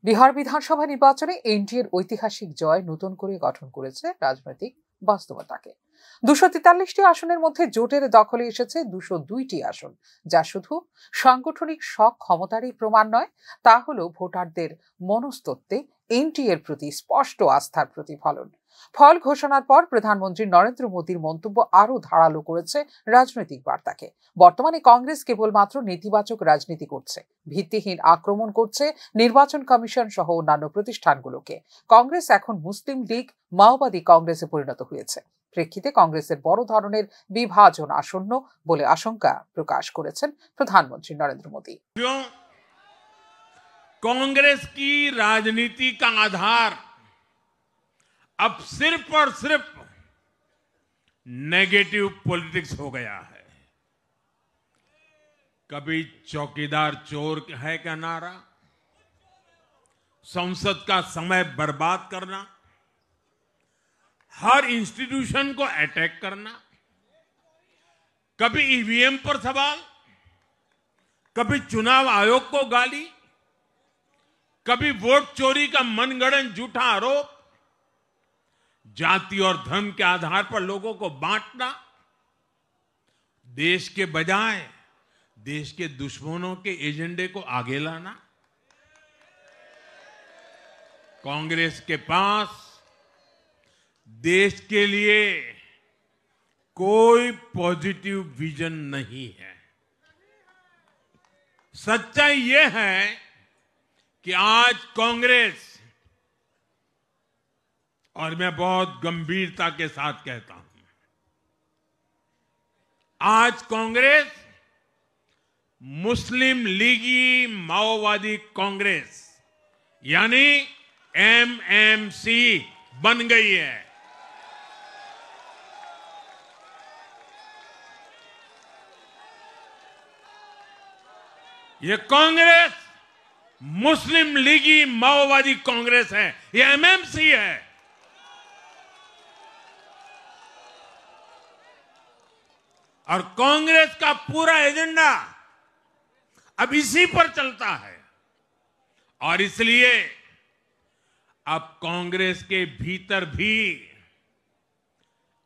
বিহার বিধানসভা নির্বাচনে এনডিএর ঐতিহাসিক জয় নতুন করে গঠন করেছে রাজনৈতিক বাস্তবতাকে। 243টি আসনের মধ্যে জোটের দখলে এসেছে 202টি আসন, যা শুধু সাংগঠনিক সক্ষমতারই প্রমাণ নয়, তা হল ভোটারদের মনস্তত্ত্বে এনডিএর প্রতি স্পষ্ট আস্থার প্রতিফলন। ফল ঘোষণার পর প্রধানমন্ত্রী নরেন্দ্র মোদীর মন্তব্য আরও ধারালো করেছে রাজনৈতিক বার্তাকে। বর্তমানে কংগ্রেস কেবলমাত্র নেতিবাচক রাজনীতি করছে, ভিত্তিহীন আক্রমণ করছে নির্বাচন কমিশন সহ অন্যান্য প্রতিষ্ঠানগুলোকে। কংগ্রেস এখন মুসলিম লীগ মাওবাদী কংগ্রেসে পরিণত হয়েছে। প্রেক্ষিতে কংগ্রেসের বড় ধরনের বিভাজন আসন্ন বলে আশঙ্কা প্রকাশ করেছেন প্রধানমন্ত্রী নরেন্দ্র মোদী। कांग्रेस की राजनीति का आधार अब सिर्फ और सिर्फ नेगेटिव पॉलिटिक्स हो गया है। कभी चौकीदार चोर है का नारा, संसद का समय बर्बाद करना, हर इंस्टीट्यूशन को अटैक करना, कभी ईवीएम पर सवाल, कभी चुनाव आयोग को गाली, कभी वोट चोरी का मनगढ़ंत झूठा आरोप, जाति और धर्म के आधार पर लोगों को बांटना, देश के बजाय देश के दुश्मनों के एजेंडे को आगे लाना। कांग्रेस के पास देश के लिए कोई पॉजिटिव विजन नहीं है। सच्चाई यह है कि आज कांग्रेस, और मैं बहुत गंभीरता के साथ कहता हूं, आज कांग्रेस मुस्लिम लीगी माओवादी कांग्रेस यानी एमएमसी बन गई है। ये कांग्रेस मुस्लिम लीगी माओवादी कांग्रेस है, ये एमएमसी है। और कांग्रेस का पूरा एजेंडा अब इसी पर चलता है। और इसलिए अब कांग्रेस के भीतर भी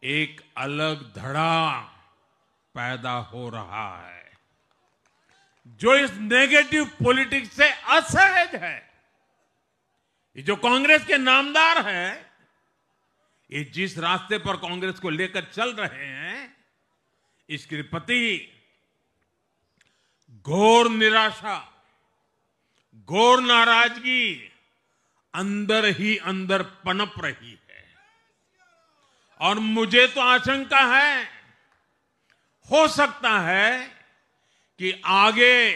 एक अलग धड़ा पैदा हो रहा है, जो इस नेगेटिव पॉलिटिक्स से असहज है। ये जो कांग्रेस के नामदार हैं, ये जिस रास्ते पर कांग्रेस को लेकर चल रहे हैं, इसके प्रति घोर निराशा, घोर नाराजगी अंदर ही अंदर पनप रही है। और मुझे तो आशंका है, हो सकता है कि आगे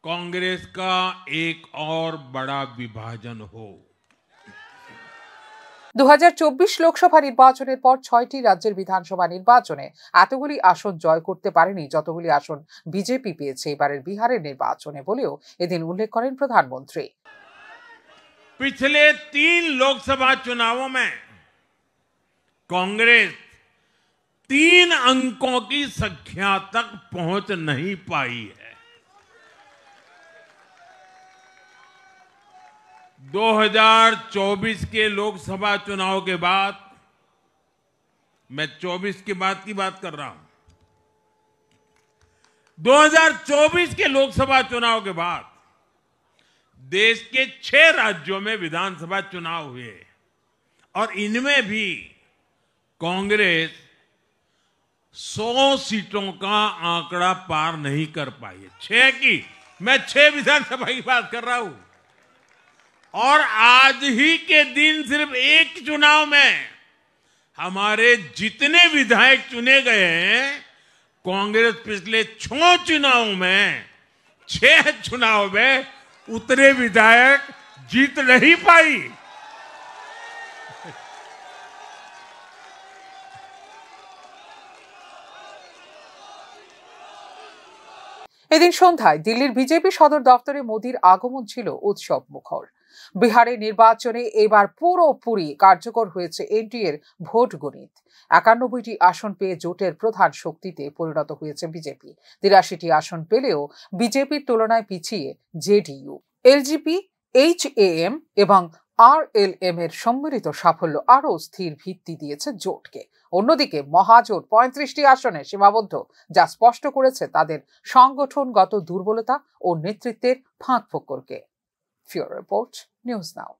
कांग्रेस का एक और बड़ा विभाजन हो। 2024 লোকসভা নির্বাচনের পর 6টি রাজ্যের বিধানসভা নির্বাচনে এতগুলি আসন জয় করতে পারেনি যতগুলি আসন বিজেপি পেয়েছে এবারের বিহারের নির্বাচনে বলেও এদিন উল্লেখ করেন প্রধানমন্ত্রী। पिछले 3 लोकसभा चुनावों में कांग्रेस 3 अंकों की संख्या तक पहुंच नहीं पाई है। 2024 के लोकसभा चुनाव के बाद, मैं 24 के बाद की बात कर रहा हूं, 2024 के लोकसभा चुनाव के बाद देश के 6 राज्यों में विधानसभा चुनाव हुए और इनमें भी कांग्रेस 100 सीटों का आंकड़ा पार नहीं कर पाई है। 6 की, मैं 6 विधानसभा की बात कर रहा हूं। और आज ही के दिन सिर्फ एक चुनाव में हमारे जितने विधायक चुने गए हैं, कांग्रेस पिछले 6 चुनाव में 6 चुनाव में उतने विधायक जीत नहीं पाई। এদিন সন্ধ্যায় দিল্লির বিজেপি সদর দপ্তরে মোদীর আগমন ছিল উৎসব মুখর। বিহারের নির্বাচনে এবার পুরোপুরি কার্যকর হয়েছে এনডিএর ভোট গণিত। 91টি আসন পেয়ে জোটের প্রধান শক্তিতে পরিণত হয়েছে বিজেপি। 83টি আসন পেলেও বিজেপির তুলনায় পিছিয়ে জেডিইউ। এলজেপি HAM এবং RLM এর সম্মিলিত সাফল্য আরও স্থির ভিত্তি দিয়েছে জোটকে। অন্যদিকে মহাজোট 35টি আসনে সীমাবদ্ধ, যা স্পষ্ট করেছে তাদের সংগঠনগত দুর্বলতা ও নেতৃত্বের ফাঁকফোকরকে। ফিওর রিপোর্ট, নিউজ নাও।